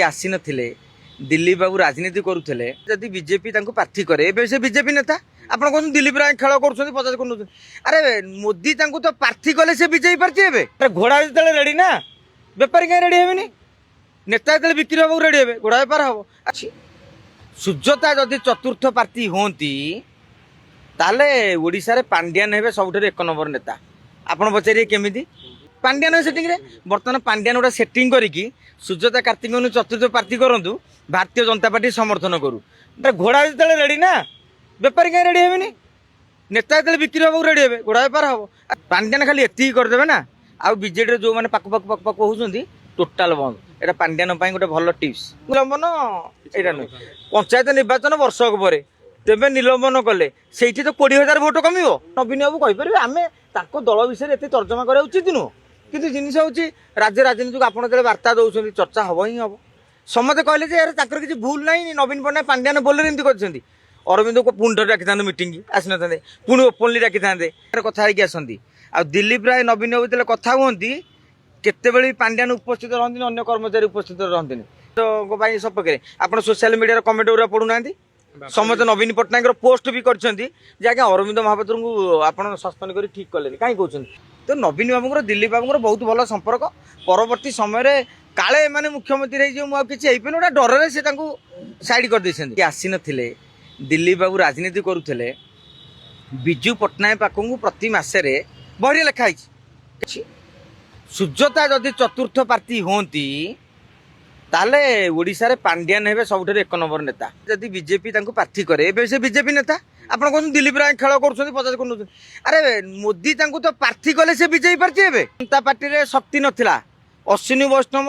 आसी नथिले दिलीप बाबू राजनीति करुले जदि बीजेपी प्रार्थी करे से बीजेपी नेता आप कहते दिलीप राय खेल कर पचास कर अरे मोदी तो प्रार्थी कले से बीजेपी प्रार्थी हे घोड़ा जो रेडी ना बेपारी कहीं रेडी हेनी नेता जो बिक्री हाँ रेडी हे घोड़ा बेपार हम सुजता जदि चतुर्थ पार्टी होती ताले ओडिशा रे पांड्यान हे सब एक नंबर नेता आपड़ पचारे केमी पांड्यान सेटिंग बर्तमान पांड्यान गोटा सेटिंग करी सुजता कार्तिक चतुर्थ पार्टी करूँ भारतीय जनता पार्टी समर्थन करूँ घोड़ा जो रेडी ना बेपारी कहीं रेडी हेनी नेता जो बिक्री हाँ रेडी हे घोड़ा बेपार हम पांड्यान खाली एति करदे ना आउ बीजेडी जो मैंने पाक पाक पाक पाक होती टोटाल बंद एटा पांड्यान गोटे भल टिप्स निलंबन यहाँ नुह पंचायत निर्वाचन वर्षक पर तेज निलंबन कले से तो 20,000 भोट कम नवीन बाबू कहीपर आम दल विषय एत तर्जमा करा उचित नुह कि जिन हूँ राज्य राजनीति को आपड़ जो बार्ता दौरान चर्चा हम ही हम समस्त कहले यार किसी भूल ना नवीन पट्टनायक पांड्यान बोलर एमती कर अरविंद को पुणी थे डाकी था मीटिंग आसी ना पुणी ओपनली डाकी था कथा आसती आ दिलीप राय नवीन बाबू जो कथा हमें केत पांड्यान उपस्थित रहती अन्य कर्मचारी उपस्थित रहती तो सपक्ष आप सोशल मीडिया कमेंट गुरा पढ़ुना समस्त नवीन पट्टनायक पोस्ट भी कर अरविंद महापात्र को आप सस्पेंड कर ठीक कले कहीं कहते तो नवीन बाबू दिलीप बाबू बहुत भल संपर्क परवर्ती समय काले माने मुख्यमंत्री मुझे गोटे डर से साइड कर आसी नथिले दिलीप बाबू राजनीति करुले विजु पट्टनायक पाखु प्रति मसरे बहरी लिखाई सुजता जदि चतुर्थ पार्टी होती ताले ओडिशा रे पांड्यान हे सब एक नंबर नेता जदि बीजेपी प्रार्थी करे से बीजेपी नेता आप कहते दिलीप राय खेल कर पचास कर अरे मोदी तो प्रार्थी कले से बीजेपी प्रार्थी हे जनता पार्टी रे शक्ति नथिला अश्विनी वैष्णव